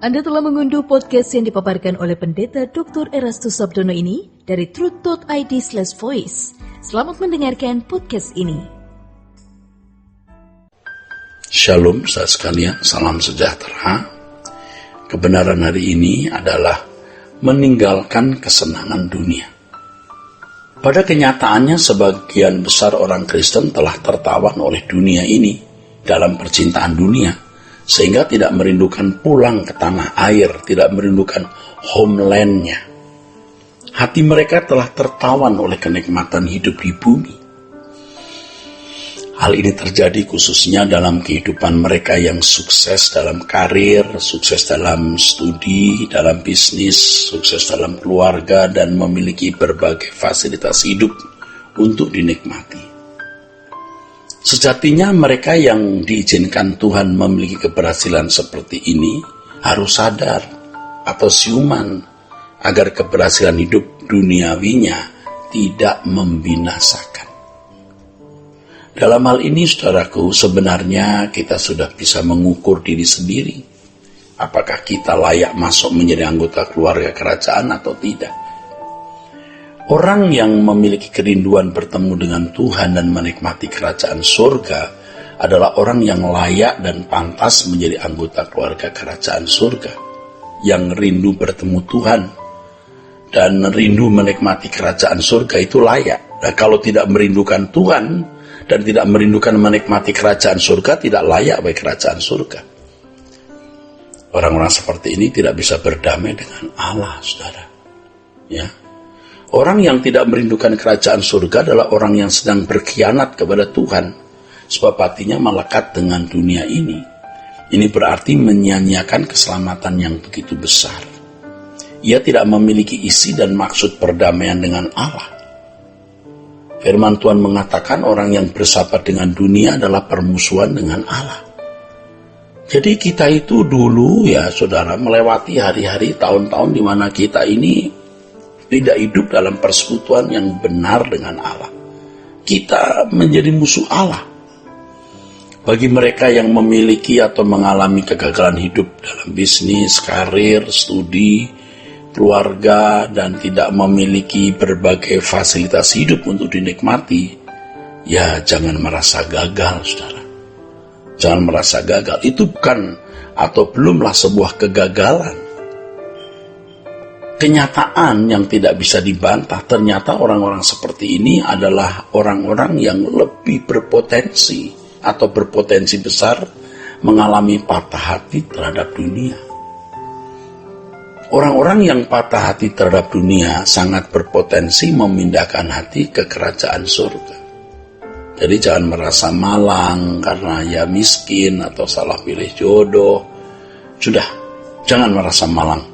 Anda telah mengunduh podcast yang dipaparkan oleh Pendeta Dr. Erastus Sabdono ini dari truth.id/voice. Selamat mendengarkan podcast ini. Shalom saudara sekalian, salam sejahtera. Kebenaran hari ini adalah meninggalkan kesenangan dunia. Pada kenyataannya sebagian besar orang Kristen telah tertawan oleh dunia ini dalam percintaan dunia, sehingga tidak merindukan pulang ke tanah air, tidak merindukan homeland-nya. Hati mereka telah tertawan oleh kenikmatan hidup di bumi. Hal ini terjadi khususnya dalam kehidupan mereka yang sukses dalam karir, sukses dalam studi, dalam bisnis, sukses dalam keluarga, dan memiliki berbagai fasilitas hidup untuk dinikmati. Sejatinya mereka yang diizinkan Tuhan memiliki keberhasilan seperti ini harus sadar atau siuman agar keberhasilan hidup duniawinya tidak membinasakan. Dalam hal ini, saudaraku, sebenarnya kita sudah bisa mengukur diri sendiri. Apakah kita layak masuk menjadi anggota keluarga kerajaan atau tidak? Orang yang memiliki kerinduan bertemu dengan Tuhan dan menikmati kerajaan surga adalah orang yang layak dan pantas menjadi anggota keluarga kerajaan surga. Yang rindu bertemu Tuhan dan rindu menikmati kerajaan surga itu layak. Nah, kalau tidak merindukan Tuhan dan tidak merindukan menikmati kerajaan surga, tidak layak bagi kerajaan surga. Orang-orang seperti ini tidak bisa berdamai dengan Allah, saudara. Ya. Orang yang tidak merindukan kerajaan surga adalah orang yang sedang berkhianat kepada Tuhan, sebab hatinya melekat dengan dunia ini. Ini berarti menyia-nyiakan keselamatan yang begitu besar. Ia tidak memiliki isi dan maksud perdamaian dengan Allah. Firman Tuhan mengatakan orang yang bersahabat dengan dunia adalah permusuhan dengan Allah. Jadi kita itu dulu ya saudara melewati hari-hari, tahun-tahun di mana kita ini tidak hidup dalam persekutuan yang benar dengan Allah. Kita menjadi musuh Allah. Bagi mereka yang memiliki atau mengalami kegagalan hidup dalam bisnis, karir, studi, keluarga, dan tidak memiliki berbagai fasilitas hidup untuk dinikmati, ya jangan merasa gagal, saudara. Jangan merasa gagal. Itu bukan atau belumlah sebuah kegagalan. Kenyataan yang tidak bisa dibantah, ternyata orang-orang seperti ini adalah orang-orang yang lebih berpotensi atau berpotensi besar mengalami patah hati terhadap dunia. Orang-orang yang patah hati terhadap dunia sangat berpotensi memindahkan hati ke kerajaan surga. Jadi jangan merasa malang karena ya miskin atau salah pilih jodoh. Sudah, jangan merasa malang.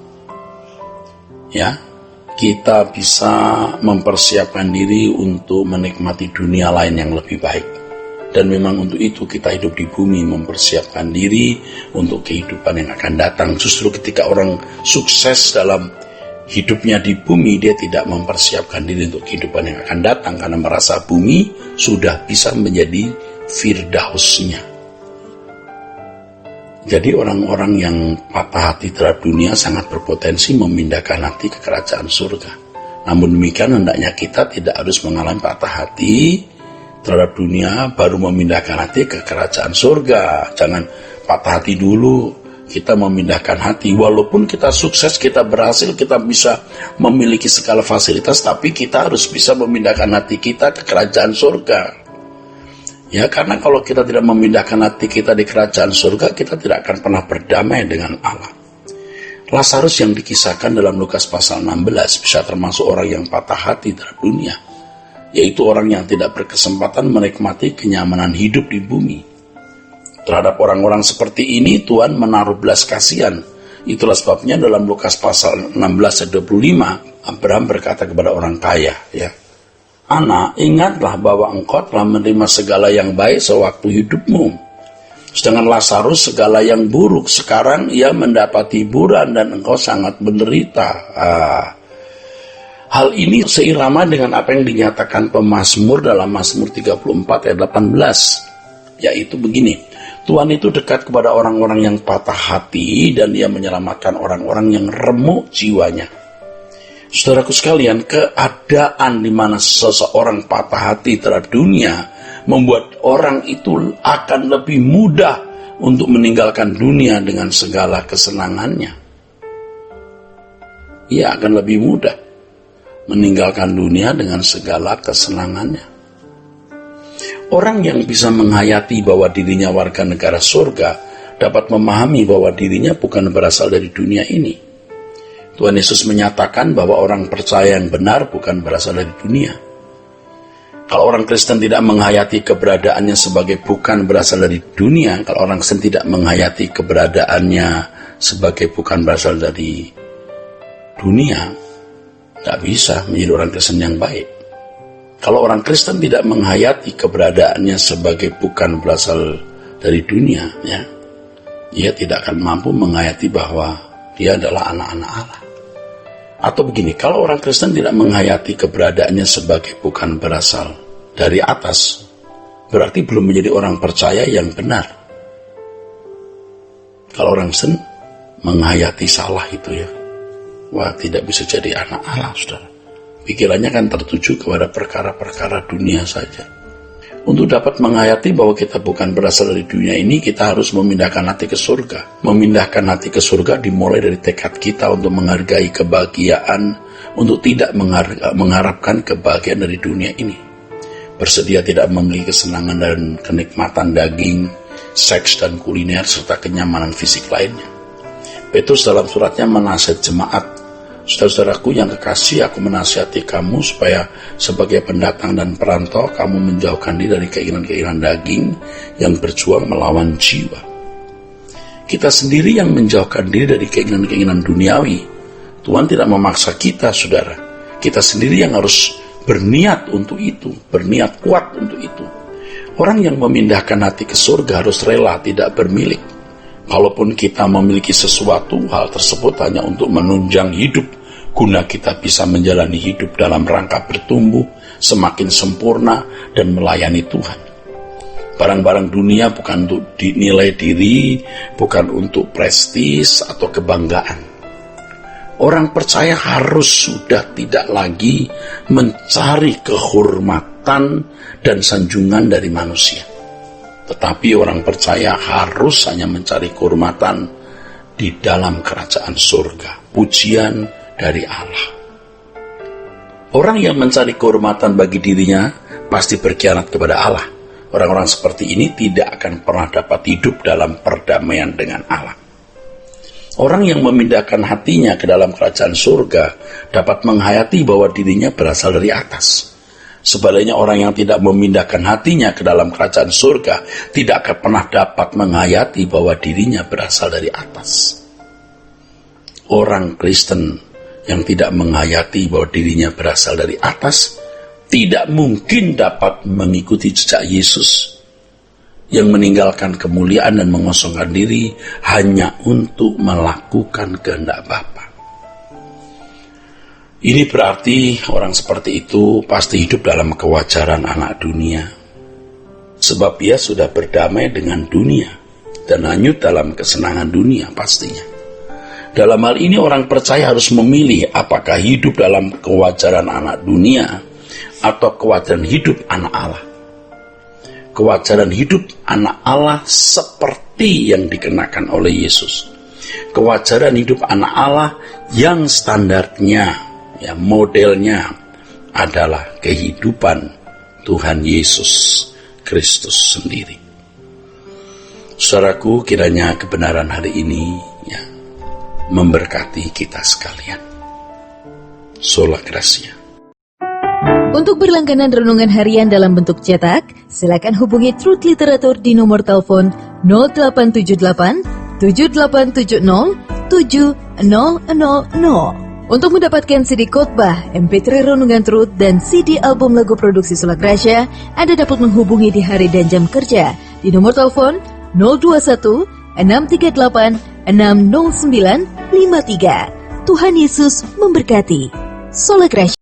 Ya, kita bisa mempersiapkan diri untuk menikmati dunia lain yang lebih baik. Dan memang untuk itu kita hidup di bumi, mempersiapkan diri untuk kehidupan yang akan datang. Justru ketika orang sukses dalam hidupnya di bumi, dia tidak mempersiapkan diri untuk kehidupan yang akan datang karena merasa bumi sudah bisa menjadi firdausnya. Jadi orang-orang yang patah hati terhadap dunia sangat berpotensi memindahkan hati ke kerajaan surga. Namun demikian hendaknya kita tidak harus mengalami patah hati terhadap dunia baru memindahkan hati ke kerajaan surga. Jangan patah hati dulu kita memindahkan hati. Walaupun kita sukses, kita berhasil, kita bisa memiliki segala fasilitas, tapi kita harus bisa memindahkan hati kita ke kerajaan surga. Ya, karena kalau kita tidak memindahkan hati kita di kerajaan surga, kita tidak akan pernah berdamai dengan Allah. Lazarus yang dikisahkan dalam Lukas pasal 16 bisa termasuk orang yang patah hati terhadap dunia, yaitu orang yang tidak berkesempatan menikmati kenyamanan hidup di bumi. Terhadap orang-orang seperti ini, Tuhan menaruh belas kasihan. Itulah sebabnya dalam Lukas pasal 16 ayat 25, Abraham berkata kepada orang kaya, ya, Anak, ingatlah bahwa engkau telah menerima segala yang baik sewaktu hidupmu. Sedangkan Lazarus segala yang buruk. Sekarang ia mendapat hiburan dan engkau sangat menderita. Hal ini seirama dengan apa yang dinyatakan pemazmur dalam Mazmur 34 ayat 18. Yaitu begini, Tuhan itu dekat kepada orang-orang yang patah hati dan Dia menyelamatkan orang-orang yang remuk jiwanya. Saudaraku sekalian, keadaan di mana seseorang patah hati terhadap dunia membuat orang itu akan lebih mudah untuk meninggalkan dunia dengan segala kesenangannya. Ia akan lebih mudah meninggalkan dunia dengan segala kesenangannya. Orang yang bisa menghayati bahwa dirinya warga negara surga dapat memahami bahwa dirinya bukan berasal dari dunia ini. Tuhan Yesus menyatakan bahwa orang percaya yang benar bukan berasal dari dunia. Kalau orang Kristen tidak menghayati keberadaannya sebagai bukan berasal dari dunia, kalau orang Kristen tidak menghayati keberadaannya sebagai bukan berasal dari dunia, tidak bisa menjadi orang Kristen yang baik. Kalau orang Kristen tidak menghayati keberadaannya sebagai bukan berasal dari dunia, ya, ia tidak akan mampu menghayati bahwa dia adalah anak-anak Allah. Atau begini, kalau orang Kristen tidak menghayati keberadaannya sebagai bukan berasal dari atas, berarti belum menjadi orang percaya yang benar. Kalau orang Kristen menghayati salah itu, ya, wah, tidak bisa jadi anak Allah, saudara. Pikirannya kan tertuju kepada perkara-perkara dunia saja. Untuk dapat menghayati bahwa kita bukan berasal dari dunia ini, kita harus memindahkan hati ke surga. Memindahkan hati ke surga dimulai dari tekad kita untuk menghargai kebahagiaan, untuk tidak mengharapkan kebahagiaan dari dunia ini. Bersedia tidak memiliki kesenangan dan kenikmatan daging, seks dan kuliner, serta kenyamanan fisik lainnya. Petrus dalam suratnya menasihat jemaat, saudara-saudaraku yang kekasih, aku menasihati kamu supaya sebagai pendatang dan perantau kamu menjauhkan diri dari keinginan-keinginan daging yang berjuang melawan jiwa. Kita sendiri yang menjauhkan diri dari keinginan-keinginan duniawi. Tuhan tidak memaksa kita, saudara. Kita sendiri yang harus berniat untuk itu, berniat kuat untuk itu. Orang yang memindahkan hati ke surga harus rela tidak bermilik. Kalaupun kita memiliki sesuatu, hal tersebut hanya untuk menunjang hidup, guna kita bisa menjalani hidup dalam rangka bertumbuh, semakin sempurna, dan melayani Tuhan. Barang-barang dunia bukan untuk dinilai diri, bukan untuk prestis atau kebanggaan. Orang percaya harus sudah tidak lagi mencari kehormatan dan sanjungan dari manusia. Tetapi orang percaya harus hanya mencari kehormatan di dalam kerajaan surga, pujian dari Allah. Orang yang mencari kehormatan bagi dirinya pasti berkhianat kepada Allah. Orang-orang seperti ini tidak akan pernah dapat hidup dalam perdamaian dengan Allah. Orang yang memindahkan hatinya ke dalam kerajaan surga dapat menghayati bahwa dirinya berasal dari atas. Sebaliknya orang yang tidak memindahkan hatinya ke dalam kerajaan surga tidak akan pernah dapat menghayati bahwa dirinya berasal dari atas. Orang Kristen yang tidak menghayati bahwa dirinya berasal dari atas tidak mungkin dapat mengikuti jejak Yesus yang meninggalkan kemuliaan dan mengosongkan diri hanya untuk melakukan kehendak Bapa. Ini berarti orang seperti itu pasti hidup dalam kewajaran anak dunia. Sebab ia sudah berdamai dengan dunia dan hanyut dalam kesenangan dunia pastinya. Dalam hal ini orang percaya harus memilih apakah hidup dalam kewajaran anak dunia atau kewajaran hidup anak Allah. Kewajaran hidup anak Allah seperti yang dikenakan oleh Yesus. Kewajaran hidup anak Allah yang standarnya, ya, modelnya adalah kehidupan Tuhan Yesus Kristus sendiri. Saudaraku, kiranya kebenaran hari ini, ya, memberkati kita sekalian. Sola Gracia. Untuk berlangganan renungan harian dalam bentuk cetak, silakan hubungi Truth Literatur di nomor telepon 0878 7870 7000. Untuk mendapatkan CD khotbah, MP3 renungan Truth, dan CD album lagu produksi Sola Gracia, Anda dapat menghubungi di hari dan jam kerja di nomor telepon 021 638 60953. Tuhan Yesus memberkati. Sola Gracia.